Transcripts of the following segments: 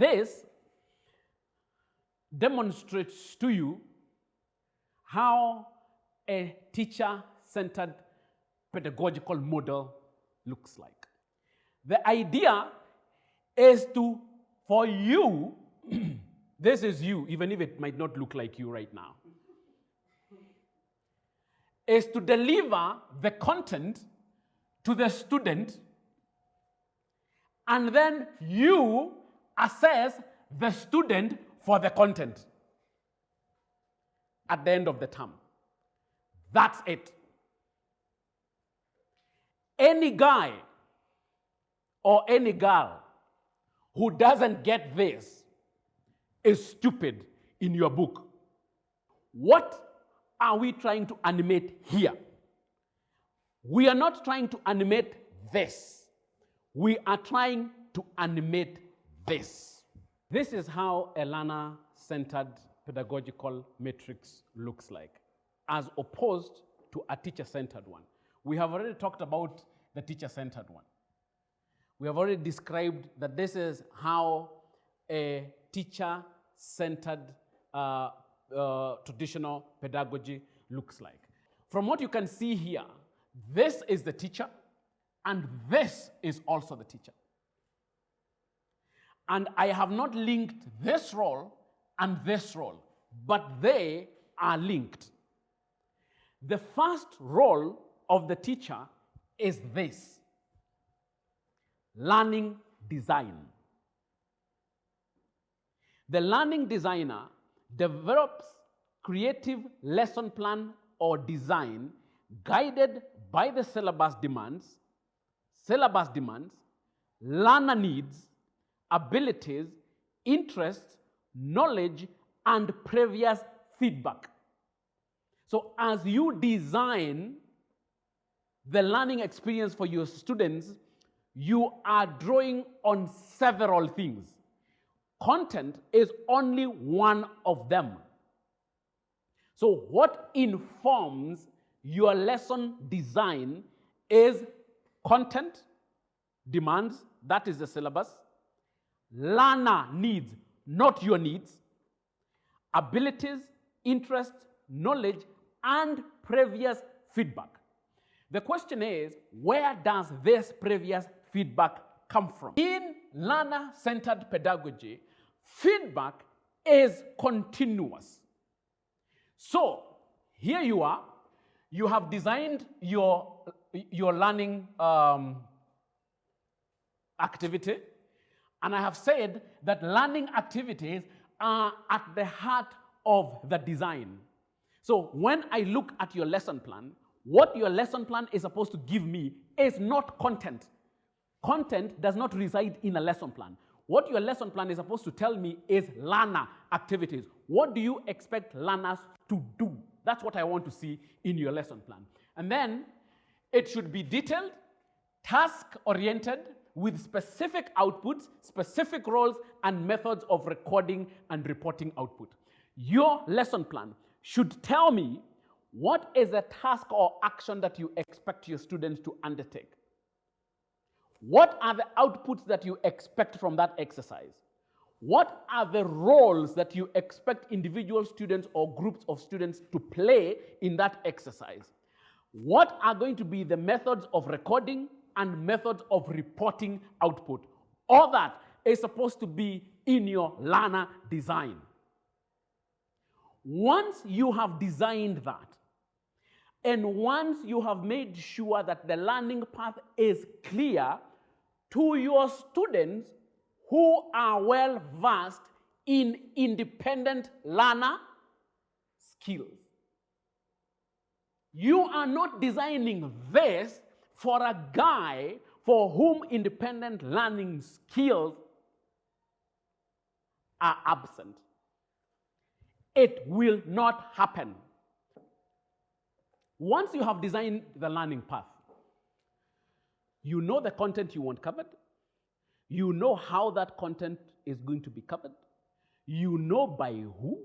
This demonstrates to you how a teacher-centered pedagogical model looks like. The idea is for you, this is you, even if it might not look like you right now, is to deliver the content to the student, and then you assess the student for the content at the end of the term. That's it. Any guy or any girl who doesn't get this is stupid in your book. What are we trying to animate here? We are not trying to animate this. We are trying to animate this. This is how a learner-centered pedagogical matrix looks like, as opposed to a teacher-centered one. We have already talked about the teacher-centered one. We have already described that this is how a teacher-centered traditional pedagogy looks like. From what you can see here, this is the teacher, and this is also the teacher. And I have not linked this role and this role, but they are linked. The first role of the teacher is this: learning design. The learning designer develops creative lesson plan or design guided by the syllabus demands, learner needs, abilities, interests, knowledge, and previous feedback. So as you design the learning experience for your students, you are drawing on several things. Content is only one of them. So what informs your lesson design is content, demands, that is the syllabus, learner needs, not your needs, abilities, interests, knowledge, and previous feedback. The question is, where does this previous feedback come from? In learner-centered pedagogy, feedback is continuous. So, here you are, you have designed your learning activity, and I have said that learning activities are at the heart of the design. So when I look at your lesson plan, what your lesson plan is supposed to give me is not content. Content does not reside in a lesson plan. What your lesson plan is supposed to tell me is learner activities. What do you expect learners to do? That's what I want to see in your lesson plan. And then it should be detailed, task-oriented, with specific outputs, specific roles, and methods of recording and reporting output. Your lesson plan should tell me what is the task or action that you expect your students to undertake. What are the outputs that you expect from that exercise? What are the roles that you expect individual students or groups of students to play in that exercise? What are going to be the methods of recording and methods of reporting output? All that is supposed to be in your learner design. Once you have designed that, and once you have made sure that the learning path is clear to your students who are well versed in independent learner skills. You are not designing this for a guy for whom independent learning skills are absent. It will not happen. Once you have designed the learning path, you know the content you want covered. You know how that content is going to be covered. You know by who.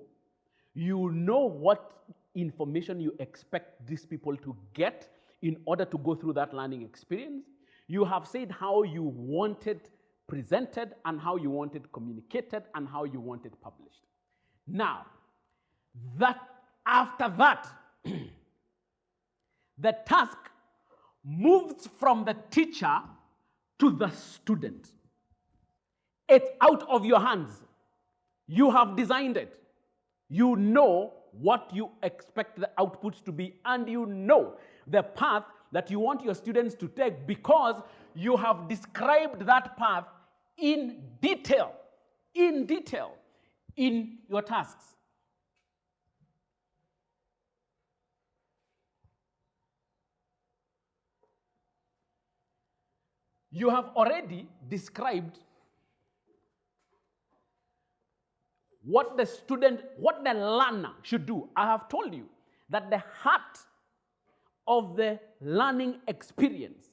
You know what information you expect these people to get in order to go through that learning experience. You have said how you wanted presented and how you want it communicated and how you want it published. Now, after that, the task moves from the teacher to the student. It's out of your hands. You have designed it. You know what you expect the outputs to be, and you know the path that you want your students to take because you have described that path in detail in your tasks. You have already described what the learner should do. I have told you that the heart of the learning experience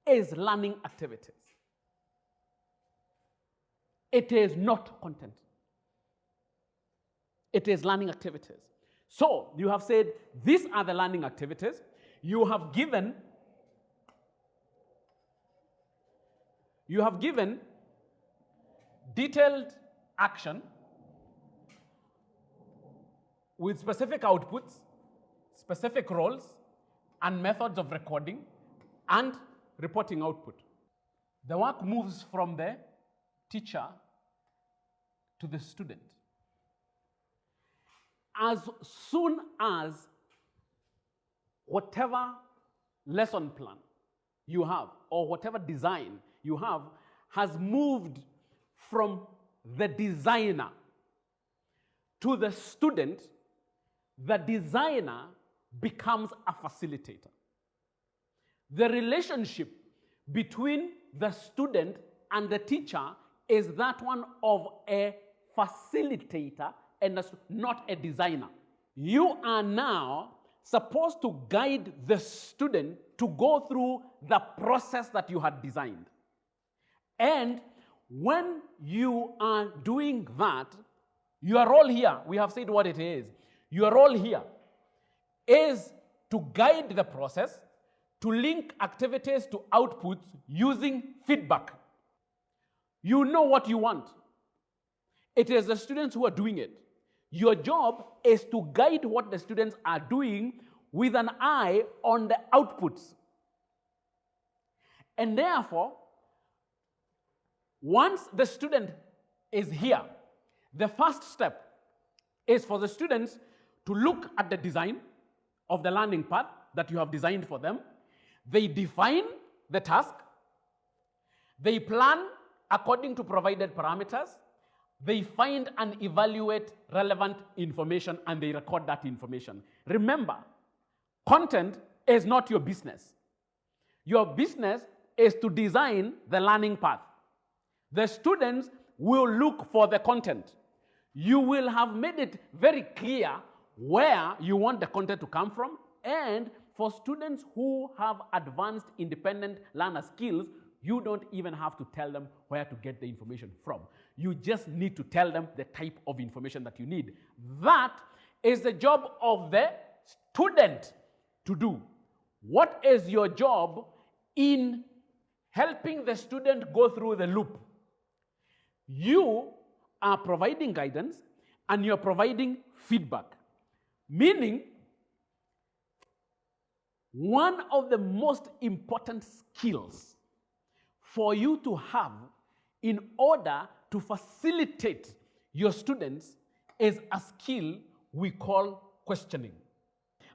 is learning activities. It is not content. It is learning activities. So you have said, these are the learning activities. You have given detailed action with specific outputs, specific roles, and methods of recording and reporting output. The work moves from the teacher to the student. As soon as whatever lesson plan you have or whatever design you have has moved from the designer to the student, the designer becomes a facilitator. The relationship between the student and the teacher is that one of a facilitator and not a designer. You are now supposed to guide the student to go through the process that you had designed. And when you are doing that, your role here, we have said what it is. Your role here is to guide the process, to link activities to outputs using feedback. You know what you want. It is the students who are doing it. Your job is to guide what the students are doing with an eye on the outputs. And therefore, once the student is here, the first step is for the students to look at the design of the learning path that you have designed for them. They define the task. They plan according to provided parameters. They find and evaluate relevant information and they record that information. Remember, content is not your business. Your business is to design the learning path. The students will look for the content. You will have made it very clear where you want the content to come from, and for students who have advanced independent learner skills, you don't even have to tell them where to get the information from. You just need to tell them the type of information that you need. That is the job of the student to do. What is your job in helping the student go through the loop? You are providing guidance and you're providing feedback. Meaning, one of the most important skills for you to have in order to facilitate your students is a skill we call questioning.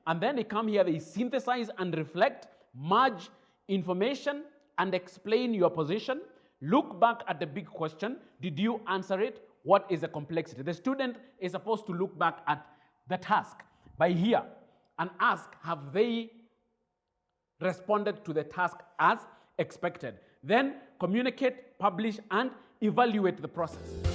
And then they come here, they synthesize and reflect, merge information and explain your position. Look back at the big question. Did you answer it? What is the complexity? The student is supposed to look back at the task by here and ask, have they responded to the task as expected? Then communicate, publish, and evaluate the process.